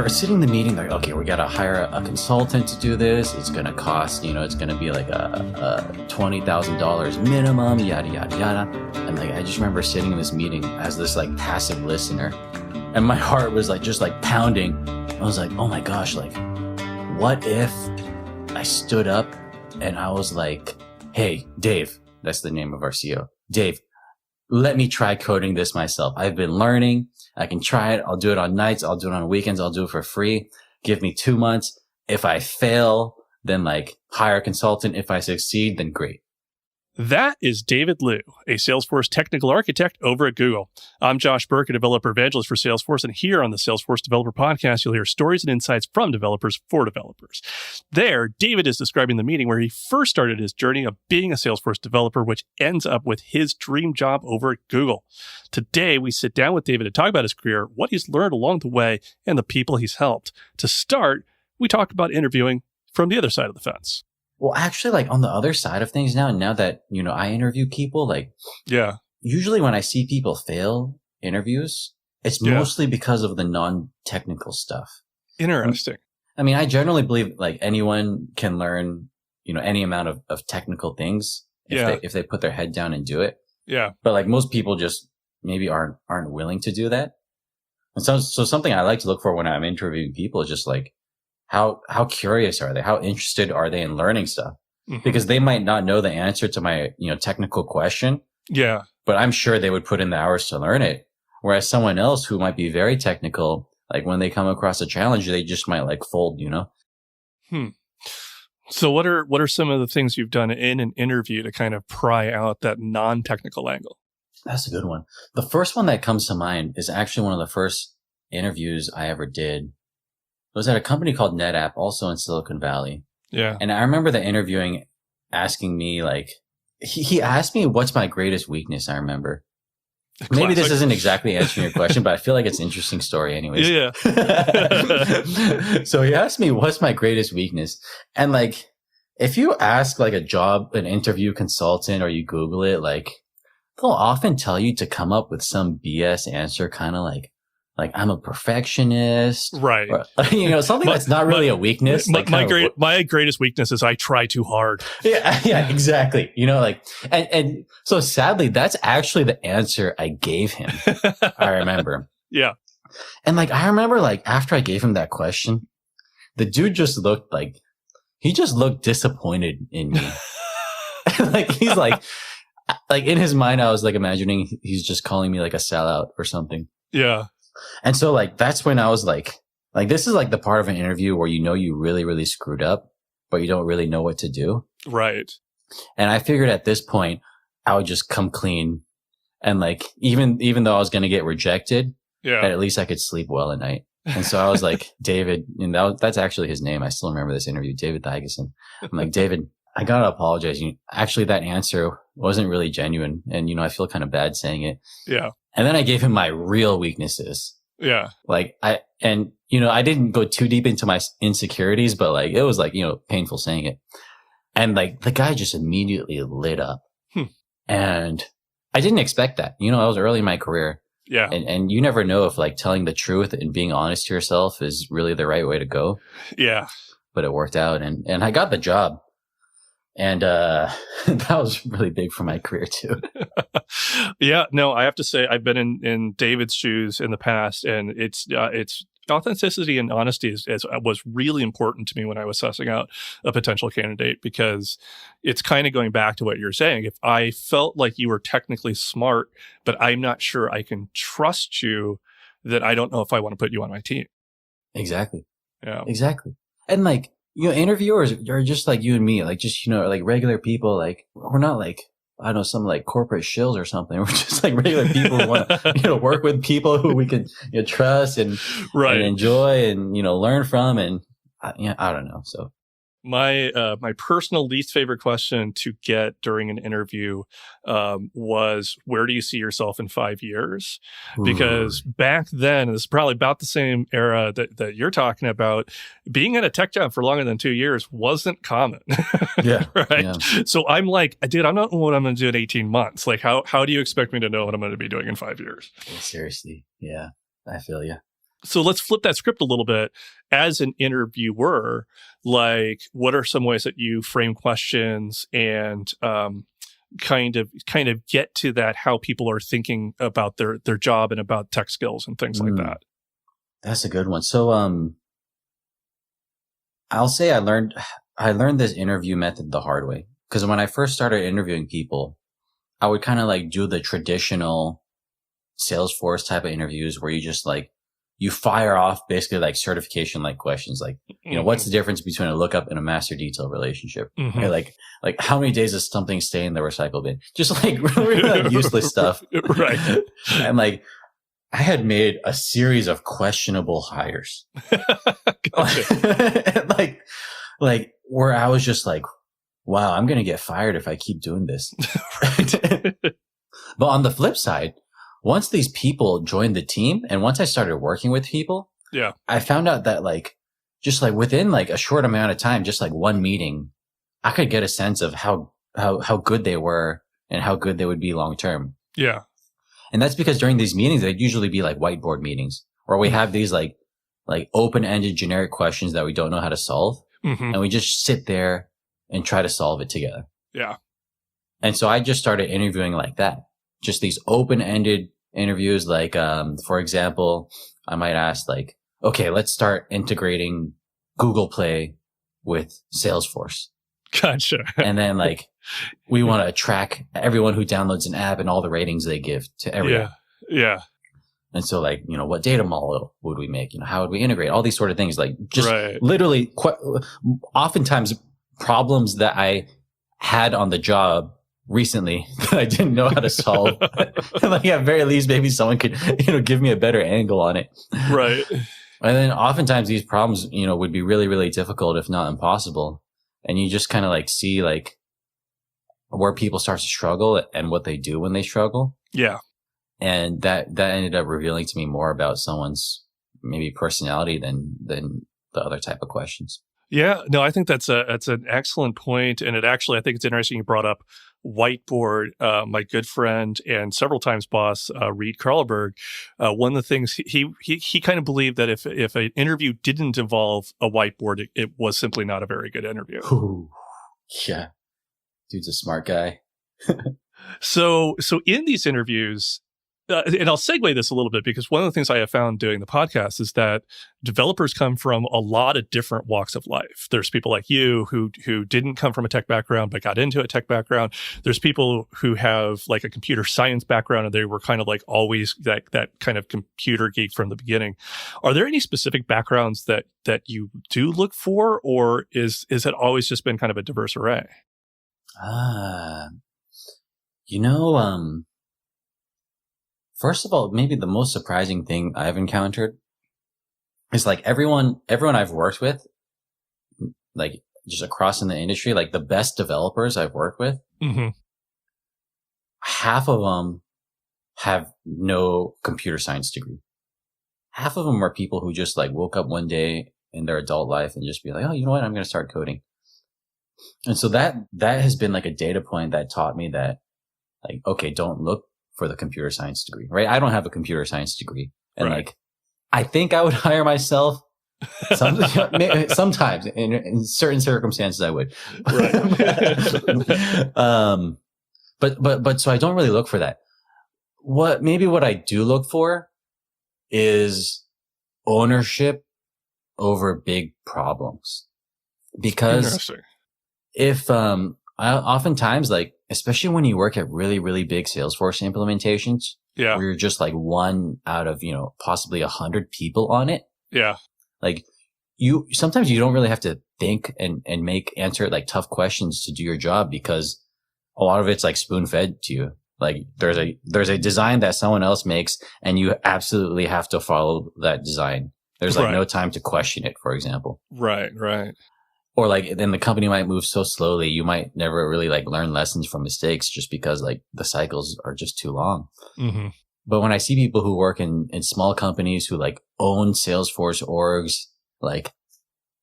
we're sitting in the meeting, like, okay, we got to hire a consultant to do this. It's going to cost, it's going to be like a $20,000 minimum, yada, yada, yada. And like, I just remember sitting in this meeting as this like passive listener, and my heart was like, just like pounding. I was like, oh my gosh, like, what if I stood up and I was like, hey, Dave, that's the name of our CEO, Dave, let me try coding this myself. I've been learning. I can try it. I'll do it on nights. I'll do it on weekends. I'll do it for free. Give me 2 months. If I fail, then like hire a consultant. If I succeed, then great. That is David Liu, a Salesforce technical architect over at Google. I'm Josh Burke, a developer evangelist for Salesforce, and here on the Salesforce Developer Podcast, you'll hear stories and insights from developers for developers. There, David is describing the meeting where he first started his journey of being a Salesforce developer, which ends up with his dream job over at Google. Today, we sit down with David to talk about his career, what he's learned along the way, and the people he's helped. To start, we talk about interviewing from the other side of the fence. Well, actually, like on the other side of things now that, I interview people, like, yeah, usually when I see people fail interviews, it's mostly because of the non-technical stuff. Interesting. I mean, I generally believe like anyone can learn, any amount of technical things if they put their head down and do it. Yeah. But like most people just maybe aren't willing to do that. And so something I like to look for when I'm interviewing people is just like, how curious are they? How interested are they in learning stuff? Mm-hmm. Because they might not know the answer to my, technical question. Yeah. But I'm sure they would put in the hours to learn it. Whereas someone else who might be very technical, like when they come across a challenge, they just might like fold, So what are some of the things you've done in an interview to kind of pry out that non-technical angle? That's a good one. The first one that comes to mind is actually one of the first interviews I ever did. It was at a company called NetApp, also in Silicon Valley. Yeah. And I remember the interviewing asking me, like, he asked me, what's my greatest weakness, I remember. Maybe this isn't exactly answering your question, but I feel like it's an interesting story anyways. Yeah. So he asked me, what's my greatest weakness? And like, if you ask like an interview consultant, or you Google it, like, they'll often tell you to come up with some BS answer, kind of like I'm a perfectionist, right? Or, something that's not really a weakness. My greatest weakness is I try too hard. Yeah, exactly. And so sadly, that's actually the answer I gave him. I remember. Yeah. And like, I remember like after I gave him that question, the dude just looked disappointed in me. Like he's like in his mind, I was like imagining he's just calling me like a sellout or something. Yeah. And so like, that's when I was like, this is like the part of an interview where you really, really screwed up, but you don't really know what to do. Right. And I figured at this point, I would just come clean. And like, even though I was going to get rejected, that at least I could sleep well at night. And so I was like, David, and that's actually his name. I still remember this interview, David Thigeson. I'm like, David, I got to apologize. Actually, that answer wasn't really genuine. And, I feel kind of bad saying it. Yeah. And then I gave him my real weaknesses. Yeah. Like I didn't go too deep into my insecurities, but like, it was like, painful saying it. And like the guy just immediately lit up. And I didn't expect that. I was early in my career. Yeah. And you never know if like telling the truth and being honest to yourself is really the right way to go. Yeah. But it worked out and I got the job. And that was really big for my career too. Yeah, no, I have to say I've been in David's shoes in the past, and it's authenticity and honesty was really important to me when I was sussing out a potential candidate, because it's kind of going back to what you're saying. If I felt like you were technically smart, but I'm not sure I can trust you, then I don't know if I want to put you on my team. Exactly. Yeah. Exactly. And like, interviewers are just like you and me, like just, like regular people. Like we're not like, I don't know, some like corporate shills or something. We're just like regular people who want to, work with people who we can trust and enjoy and, learn from. And I don't know. So My personal least favorite question to get during an interview was, where do you see yourself in 5 years? Because back then, and this is probably about the same era that you're talking about, being at a tech job for longer than 2 years wasn't common. Yeah. Right. Yeah. So I'm like, dude, I'm not know what I'm going to do in 18 months. Like, how do you expect me to know what I'm going to be doing in 5 years? Seriously. Yeah. I feel you. So let's flip that script a little bit. As an interviewer, like, what are some ways that you frame questions and kind of get to that, how people are thinking about their job and about tech skills and things like that? That's a good one. So I'll say I learned this interview method the hard way, because when I first started interviewing people, I would kind of like do the traditional Salesforce type of interviews where you just like, you fire off basically like certification like questions, like, you know, what's the difference between a lookup and a master detail relationship? Right? Like how many days does something stay in the recycle bin? Just like really like useless stuff. Right. And like, I had made a series of questionable hires. like where I was just like, wow, I'm going to get fired if I keep doing this. But on the flip side, once these people joined the team and once I started working with people, I found out that like, just like within like a short amount of time, just like one meeting, I could get a sense of how good they were and how good they would be long term. Yeah. And that's because during these meetings, they'd usually be like whiteboard meetings where we have these like open-ended generic questions that we don't know how to solve. And we just sit there and try to solve it together. Yeah. And so I just started interviewing like that. Just these open-ended interviews. Like, for example, I might ask like, okay, let's start integrating Google Play with Salesforce. Gotcha. And then like, we want to track everyone who downloads an app and all the ratings they give to everyone. Yeah. And so like, you know, what data model would we make? You know, how would we integrate all these sort of things? Like just literally oftentimes problems that I had on the job recently that I didn't know how to solve. Like at very least, maybe someone could, you know, give me a better angle on it. Right. And then oftentimes these problems, you know, would be really, really difficult, if not impossible. And you just kind of like see like where people start to struggle and what they do when they struggle. Yeah. And that ended up revealing to me more about someone's maybe personality than the other type of questions. Yeah, no, I think that's an excellent point. And I think it's interesting you brought up whiteboard. My good friend and several times boss, Reed Carlberg, one of the things he kind of believed that if an interview didn't involve a whiteboard, it was simply not a very good interview. Ooh, yeah. Dude's a smart guy. So in these interviews, and I'll segue this a little bit because one of the things I have found doing the podcast is that developers come from a lot of different walks of life. There's people like you who didn't come from a tech background but got into a tech background. There's people who have like a computer science background and they were kind of like always that kind of computer geek from the beginning. Are there any specific backgrounds that you do look for, or is it always just been kind of a diverse array? You know, first of all, maybe the most surprising thing I've encountered is like everyone I've worked with, like just across in the industry, like the best developers I've worked with, half of them have no computer science degree. Half of them are people who just like woke up one day in their adult life and just be like, oh, you know what? I'm going to start coding. And so that has been like a data point that taught me that like, okay, don't look for the computer science degree, right? I don't have a computer science degree. And like, I think I would hire myself. Sometimes in certain circumstances I would. But so I don't really look for that. What I do look for is ownership over big problems. Because if, I oftentimes like, especially when you work at really, really big Salesforce implementations, where you're just like one out of, you know, possibly 100 people on it. Yeah. Like sometimes you don't really have to think and answer like tough questions to do your job because a lot of it's like spoon fed to you. Like there's a design that someone else makes and you absolutely have to follow that design. There's like no time to question it, for example. Right. Or like then the company might move so slowly, you might never really like learn lessons from mistakes just because like the cycles are just too long. But when I see people who work in small companies who like own Salesforce orgs, like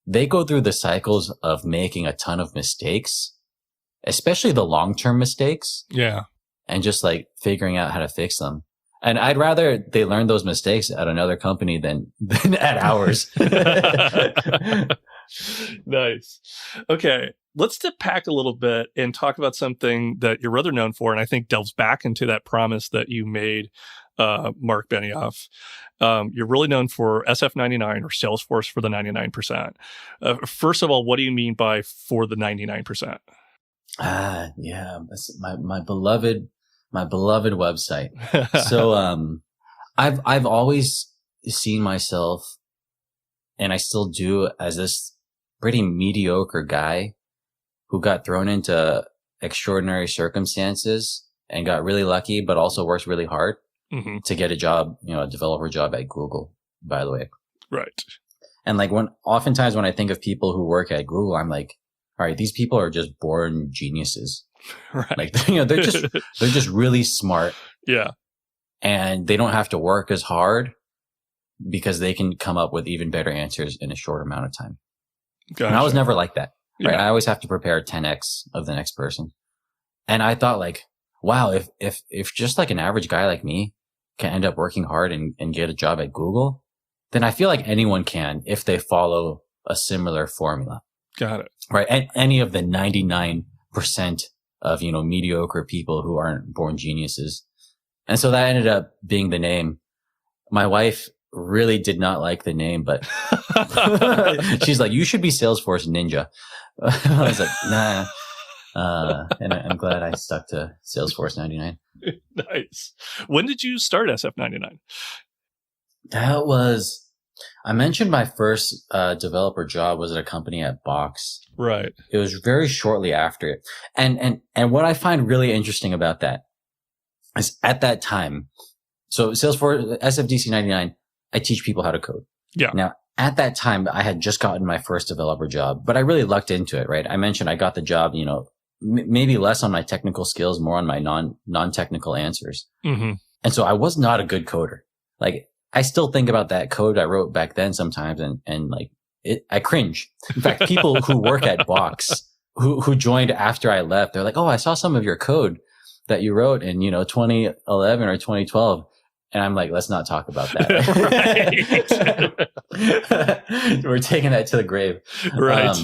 they go through the cycles of making a ton of mistakes, especially the long-term mistakes. Yeah. And just like figuring out how to fix them. And I'd rather they learn those mistakes at another company than at ours. Nice. Okay. Let's step back a little bit and talk about something that you're rather known for, and I think delves back into that promise that you made, Mark Benioff. You're really known for SF99 or Salesforce for the 99%. First of all, what do you mean by for the 99%? Yeah, that's my beloved website. So I've always seen myself, and I still do, as this pretty mediocre guy who got thrown into extraordinary circumstances and got really lucky, but also worked really hard to get a job, a developer job at Google, by the way. Right. And like oftentimes when I think of people who work at Google, I'm like, all right, these people are just born geniuses. Right. Like, they're just really smart. Yeah. And they don't have to work as hard because they can come up with even better answers in a short amount of time. Gotcha. And I was never like that. Right. Yeah. I always have to prepare 10x of the next person. And I thought like, wow, if just like an average guy like me can end up working hard and get a job at Google, then I feel like anyone can if they follow a similar formula. Got it. Right. And any of the 99% of, mediocre people who aren't born geniuses. And so that ended up being the name. My wife really did not like the name, but she's like, you should be Salesforce Ninja. I was like, nah. And I'm glad I stuck to Salesforce 99. Nice. When did you start SF99? I mentioned my first developer job was at a company at Box. Right. It was very shortly after it. And what I find really interesting about that is at that time, so Salesforce SFDC 99, I teach people how to code. Yeah. Now, at that time, I had just gotten my first developer job, but I really lucked into it, right? I mentioned I got the job, maybe less on my technical skills, more on my non-technical answers. Mm-hmm. And so I was not a good coder. Like, I still think about that code I wrote back then sometimes and like I cringe. In fact, people who work at Box who joined after I left, they're like, oh, I saw some of your code that you wrote in, 2011 or 2012. And I'm like, let's not talk about that. We're taking that to the grave. Right.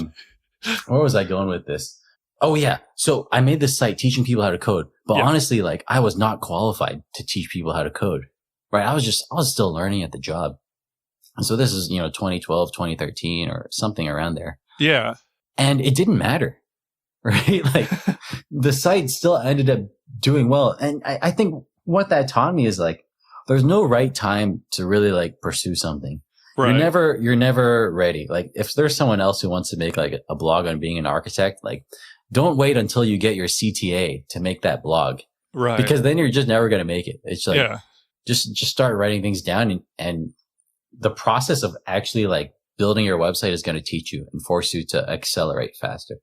Where was I going with this? Oh yeah. So I made this site teaching people how to code, but honestly, like I was not qualified to teach people how to code. Right. I was still learning at the job. And so this is, 2012, 2013 or something around there. Yeah. And it didn't matter. Right. Like the site still ended up doing well. And I think what that taught me is like, there's no right time to really like pursue something. Right. You're never ready. Like if there's someone else who wants to make like a blog on being an architect, like don't wait until you get your CTA to make that blog. Right. Because then you're just never going to make it. It's like, just start writing things down and the process of actually like building your website is going to teach you and force you to accelerate faster.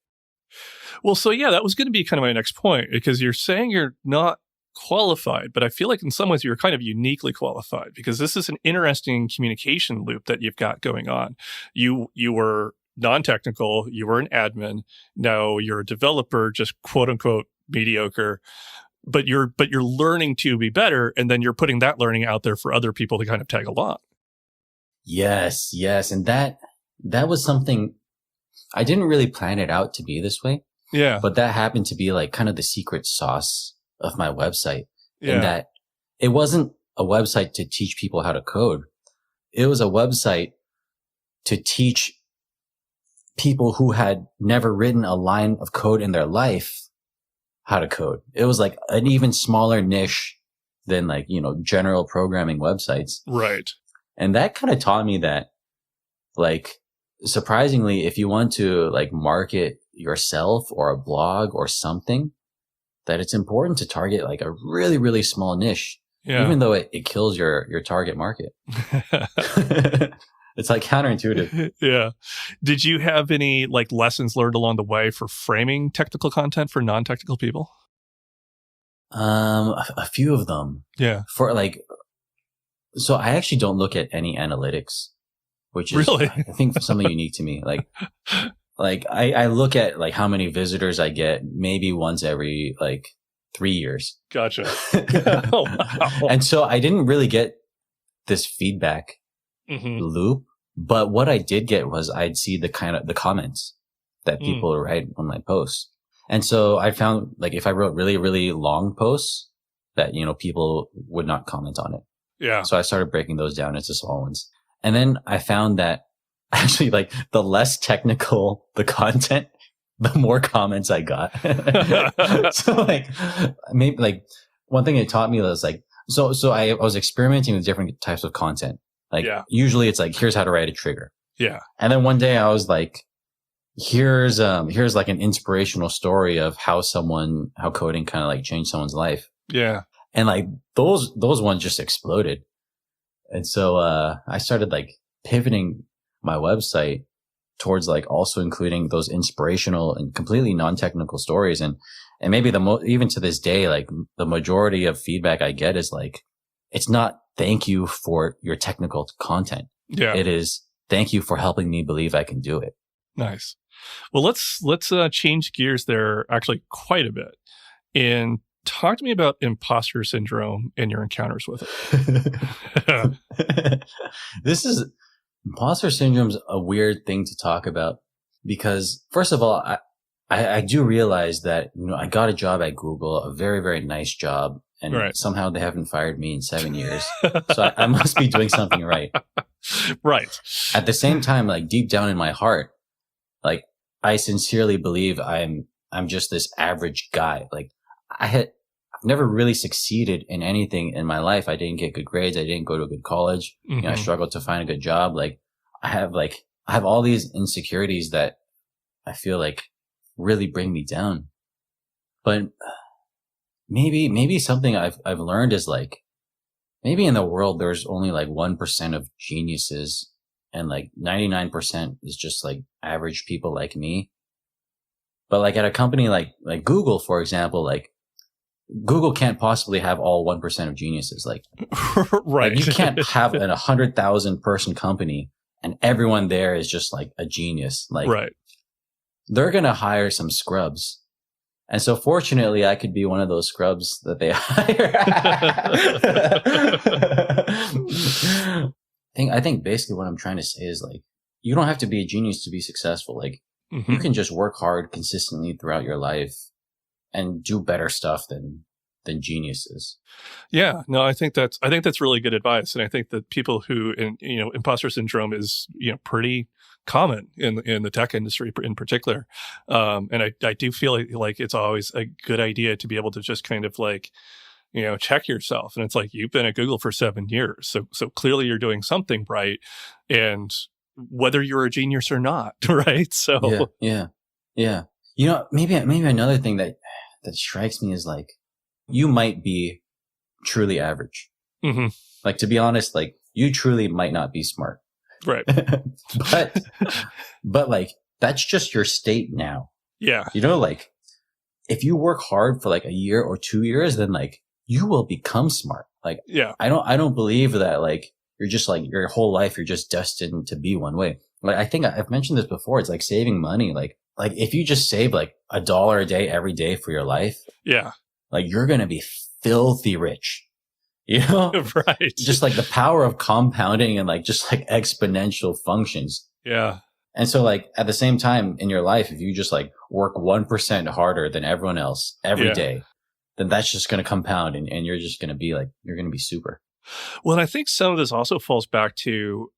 Well, so yeah, that was going to be kind of my next point because you're saying you're not qualified, but I feel like in some ways you're kind of uniquely qualified because this is an interesting communication loop that you've got going on. You were non-technical, you were an admin, now you're a developer, just quote unquote mediocre, but you're learning to be better, and then you're putting that learning out there for other people to kind of tag along. Yes, and that was something I didn't really plan it out to be this way. Yeah, but that happened to be like kind of the secret sauce of my website. Yeah. In that it wasn't a website to teach people how to code. It was a website to teach people who had never written a line of code in their life how to code. It was like an even smaller niche than like, general programming websites. Right. And that kind of taught me that like, surprisingly, if you want to like market yourself or a blog or something, that it's important to target like a really, really small niche, even though it kills your target market. It's like counterintuitive. Yeah. Did you have any like lessons learned along the way for framing technical content for non-technical people? A few of them. Yeah. For like, so I actually don't look at any analytics, which is, really? I think something unique to me. Like I look at like how many visitors I get maybe once every like 3 years. Gotcha. Oh, wow. And so I didn't really get this feedback loop, but what I did get was I'd see the comments that people write on my posts. And so I found like if I wrote really, really long posts that, people would not comment on it. Yeah. So I started breaking those down into small ones. And then I found that actually like the less technical the content, the more comments I got. So like maybe like one thing it taught me was like, so I was experimenting with different types of content. Like usually it's like, here's how to write a trigger. Yeah. And then one day I was like, here's like an inspirational story of how coding kind of like changed someone's life. Yeah. And like those ones just exploded. And so, I started like pivoting my website towards like also including those inspirational and completely non-technical stories. And maybe even to this day, like the majority of feedback I get is like, it's not thank you for your technical content. Yeah. It is thank you for helping me believe I can do it. Nice. Well, let's change gears there actually quite a bit and talk to me about imposter syndrome and your encounters with it. Imposter syndrome's a weird thing to talk about because first of all, I do realize that, I got a job at Google, a very, very nice job. And somehow they haven't fired me in 7 years. So I must be doing something right. Right. At the same time, like deep down in my heart, like I sincerely believe I'm just this average guy. Like I've never really succeeded in anything in my life. I didn't get good grades. I didn't go to a good college. I struggled to find a good job. Like I have all these insecurities that I feel like really bring me down. But maybe something I've learned is like, maybe in the world, there's only like 1% of geniuses and like 99% is just like average people like me. But like at a company like Google, for example, like Google can't possibly have all 1% of geniuses. Like, right. Like you can't have a 100,000 person company and everyone there is just like a genius. Like, right. They're going to hire some scrubs. And so fortunately, I could be one of those scrubs that they hire. I think basically what I'm trying to say is like, you don't have to be a genius to be successful. Like you can just work hard consistently throughout your life and do better stuff than geniuses. Yeah, no, I think that's really good advice. And I think that people who, imposter syndrome is, pretty common in the tech industry in particular. And I do feel like it's always a good idea to be able to just kind of like, check yourself. And it's like, you've been at Google for 7 years. So clearly you're doing something right. And whether you're a genius or not, right? So yeah. Maybe another thing that strikes me is like, you might be truly average. Like, to be honest, like you truly might not be smart. Right. but like, that's just your state now. Yeah. Like if you work hard for like a year or 2 years, then like you will become smart. Like, I don't believe that like, you're just like your whole life, you're just destined to be one way. Like, I think I've mentioned this before. It's like saving money. Like if you just save like $1 a day every day for your life. Yeah. Like you're going to be filthy rich, Right. Just like the power of compounding and like just like exponential functions. Yeah. And so like at the same time in your life, if you just like work 1% harder than everyone else every day, then that's just going to compound and you're just going to be like, you're going to be super. Well, and I think some of this also falls back to,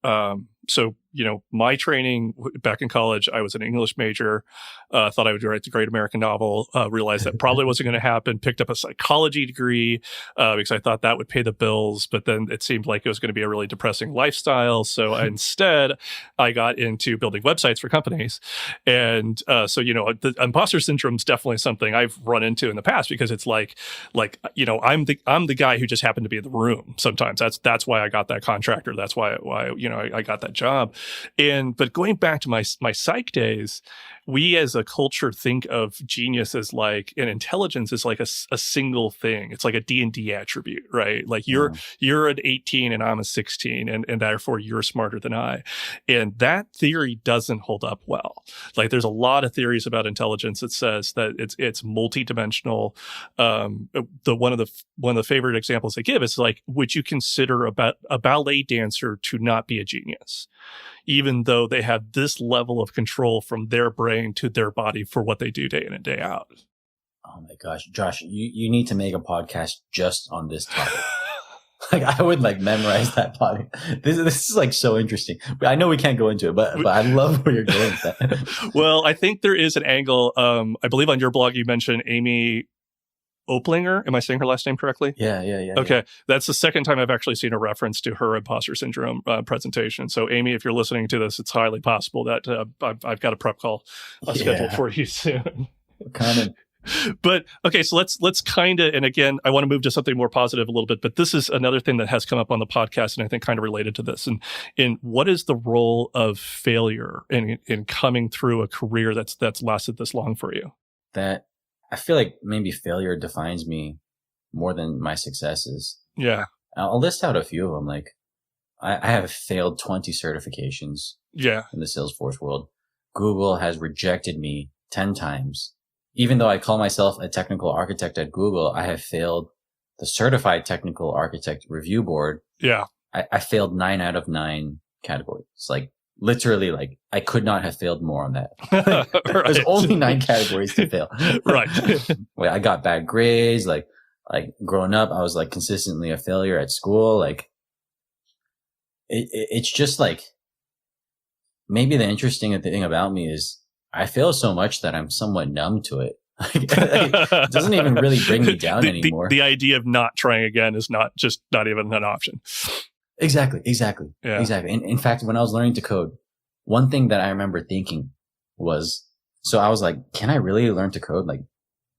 my training back in college, I was an English major, thought I would write the great American novel, realized that probably wasn't going to happen, picked up a psychology degree, because I thought that would pay the bills, but then it seemed like it was going to be a really depressing lifestyle. So instead I got into building websites for companies. And, the imposter syndrome is definitely something I've run into in the past because it's like, I'm the guy who just happened to be in the room. Sometimes that's why I got that contractor. That's why I got that job. But going back to my psych days, we as a culture think of genius as like, and intelligence as like a single thing. It's like a D&D attribute, right? Like you're an 18 and I'm a 16 and therefore you're smarter than I. And that theory doesn't hold up well. Like there's a lot of theories about intelligence that says that it's multidimensional. One of the favorite examples they give is like, would you consider a ballet dancer to not be a genius, even though they have this level of control from their brain to their body for what they do day in and day out? Oh my gosh, Josh, you need to make a podcast just on this topic. Like I would like memorize that podcast. This is like so interesting. I know we can't go into it, but I love where you're going with that. Well, I think there is an angle. I believe on your blog you mentioned Amy Oplinger. Am I saying her last name correctly? Yeah. Okay. That's the second time I've actually seen a reference to her imposter syndrome presentation. So Amy, if you're listening to this, it's highly possible that I've got a prep call scheduled for you soon. Kind of. But okay, so let's kind of, and again, I want to move to something more positive a little bit, but this is another thing that has come up on the podcast and I think kind of related to this. And in what is the role of failure in coming through a career that's lasted this long for you? That I feel like maybe failure defines me more than my successes. Yeah. I'll list out a few of them. Like I have failed 20 certifications in the Salesforce world. Google has rejected me 10 times. Even though I call myself a technical architect at Google, I have failed the certified technical architect review board. Yeah. I failed 9 out of 9 categories. Like literally, like I could not have failed more on that. Right. There's only 9 categories to fail. Right. Wait, I got bad grades. Like growing up, I was like consistently a failure at school. Like it's just like, maybe the interesting thing about me is I fail so much that I'm somewhat numb to it. It doesn't even really bring me down anymore. The idea of not trying again is not even an option. Exactly. Yeah. Exactly. And in fact, when I was learning to code, one thing that I remember thinking was, so I was like, can I really learn to code? Like,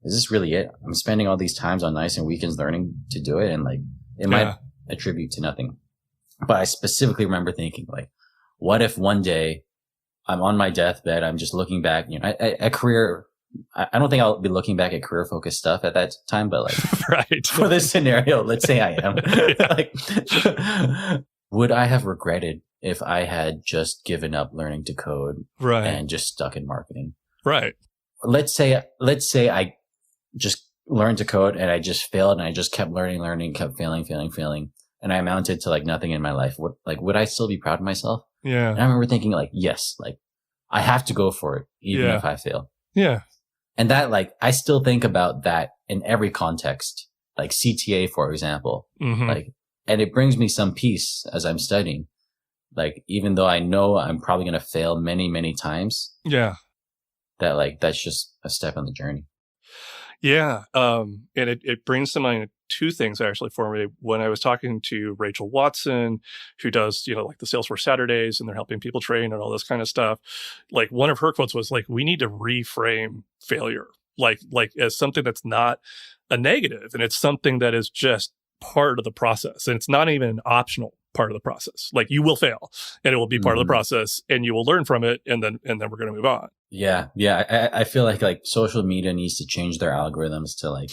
is this really it? I'm spending all these times on nights and weekends learning to do it. And like, it might attribute to nothing. But I specifically remember thinking like, what if one day I'm on my deathbed, I'm just looking back, you know, a career, I don't think I'll be looking back at career focused stuff at that time, but like, right. For this scenario, let's say I am. Like, would I have regretted if I had just given up learning to code and just stuck in marketing? Right. Let's say I just learned to code and I just failed and I just kept learning, kept failing. And I amounted to like nothing in my life. Would I still be proud of myself? Yeah. And I remember thinking like, yes, like I have to go for it, even if I fail. Yeah. And that like, I still think about that in every context, like CTA, for example, like, and it brings me some peace as I'm studying. Like, even though I know I'm probably going to fail many, many times. Yeah. That like, that's just a step on the journey. Yeah. And it brings to mind 2 things actually for me. When I was talking to Rachel Watson, who does, like the Salesforce Saturdays and they're helping people train and all this kind of stuff. Like one of her quotes was like, we need to reframe failure, like as something that's not a negative. And it's something that is just part of the process. And it's not even an optional part of the process. Like you will fail and it will be part of the process and you will learn from it. And then we're going to move on. Yeah. I feel like social media needs to change their algorithms to like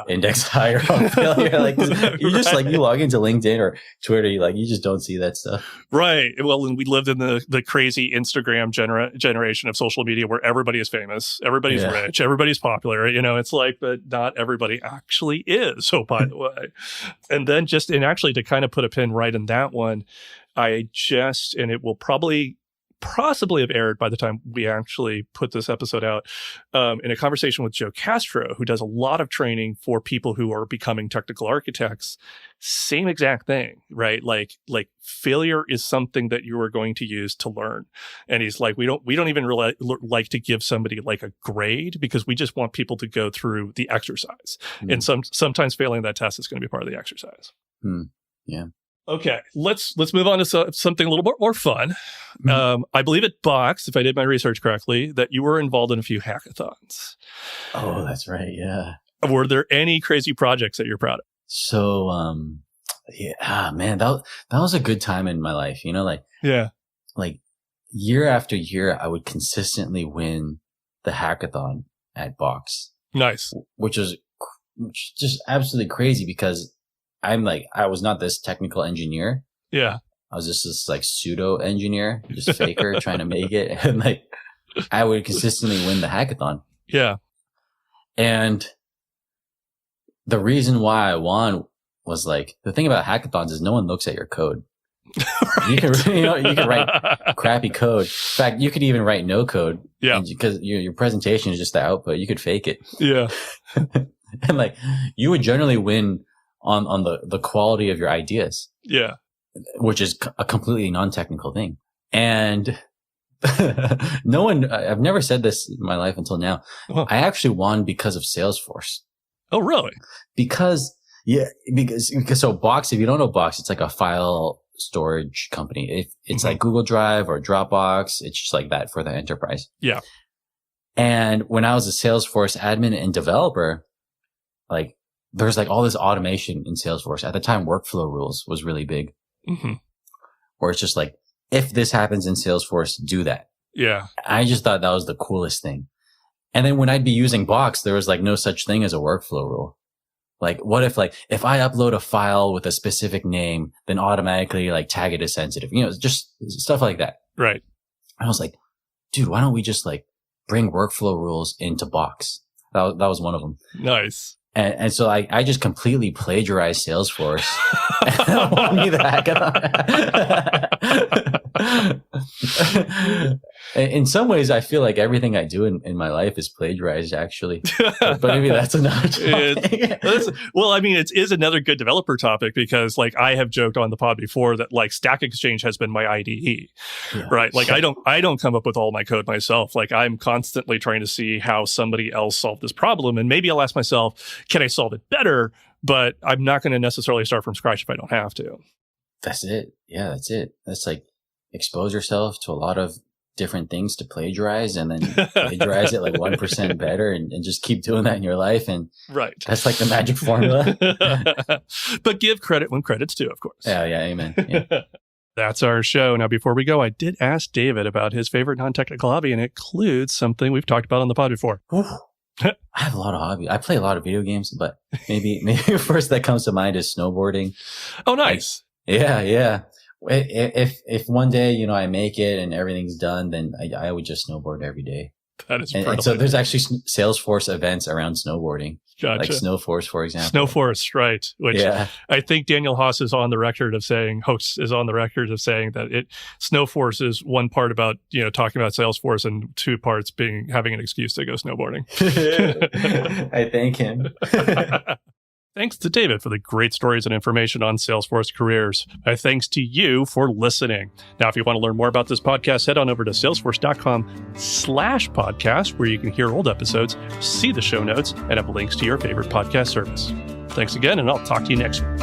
index higher on failure. Like you just like you log into LinkedIn or Twitter, you just don't see that stuff. Right. Well, and we lived in the crazy Instagram generation of social media where everybody is famous, everybody's rich, everybody's popular. It's like, but not everybody actually is. So by the way, and then actually to kind of put a pin right in that one, and it will possibly have aired by the time we actually put this episode out, in a conversation with Joe Castro, who does a lot of training for people who are becoming technical architects. Same exact thing, right? Like failure is something that you are going to use to learn. And he's like, we don't even really like to give somebody like a grade because we just want people to go through the exercise. And sometimes failing that test is going to be part of the exercise. Yeah. Okay, let's move on to something a little bit more fun. I believe at Box, if I did my research correctly, that you were involved in a few hackathons. Oh, that's right. Yeah. Were there any crazy projects that you're proud of? So, man, that was a good time in my life. like year after year, I would consistently win the hackathon at Box. Nice. Which is just absolutely crazy because I was not this technical engineer. Yeah. I was just this like pseudo engineer, just faker trying to make it. And like, I would consistently win the hackathon. Yeah. And the reason why I won was like, the thing about hackathons is no one looks at your code. Right. You can write crappy code. In fact, you could even write no code. Yeah. Because your presentation is just the output. You could fake it. Yeah. And like, you would generally win on the quality of your ideas. Yeah. Which is a completely non-technical thing. And I've never said this in my life until now. Oh. I actually won because of Salesforce. Oh, really? Because so Box, if you don't know Box, it's like a file storage company. It's like Google Drive or Dropbox. It's just like that for the enterprise. Yeah. And when I was a Salesforce admin and developer, like there's like all this automation in Salesforce. At the time, workflow rules was really big. Mm-hmm. Where it's just like, if this happens in Salesforce, do that. Yeah. I just thought that was the coolest thing. And then when I'd be using Box, there was like no such thing as a workflow rule. Like, what if I upload a file with a specific name, then automatically like tag it as sensitive, just stuff like that. Right. I was like, dude, why don't we just like bring workflow rules into Box? That was one of them. Nice. And so I just completely plagiarized Salesforce. And I won me the hackathon. In some ways, I feel like everything I do in my life is plagiarized, actually. But maybe that's another topic. Well, I mean, it is another good developer topic because, like, I have joked on the pod before that, like, Stack Exchange has been my IDE, right? Like, I don't come up with all my code myself. Like, I'm constantly trying to see how somebody else solved this problem, and maybe I'll ask myself, can I solve it better? But I'm not going to necessarily start from scratch if I don't have to. That's it. Yeah, that's it. That's like expose yourself to a lot of different things to plagiarize and then plagiarize it like 1% better and just keep doing that in your life. And right. That's like the magic formula. But give credit when credit's due, of course. Yeah, amen. Yeah. That's our show. Now, before we go, I did ask David about his favorite non-technical hobby, and it includes something we've talked about on the pod before. I have a lot of hobbies. I play a lot of video games, but maybe first that comes to mind is snowboarding. Oh, nice. Yeah. If one day, I make it and everything's done, then I would just snowboard every day. That is and so there's actually Salesforce events around snowboarding. Gotcha. Like Snowforce, for example. Snowforce, right. Which I think Daniel Haas is on the record of saying that Snowforce is one part about, talking about Salesforce and two parts having an excuse to go snowboarding. I thank him. Thanks to David for the great stories and information on Salesforce careers. Thanks to you for listening. Now, if you want to learn more about this podcast, head on over to salesforce.com/podcast, where you can hear old episodes, see the show notes, and have links to your favorite podcast service. Thanks again, and I'll talk to you next week.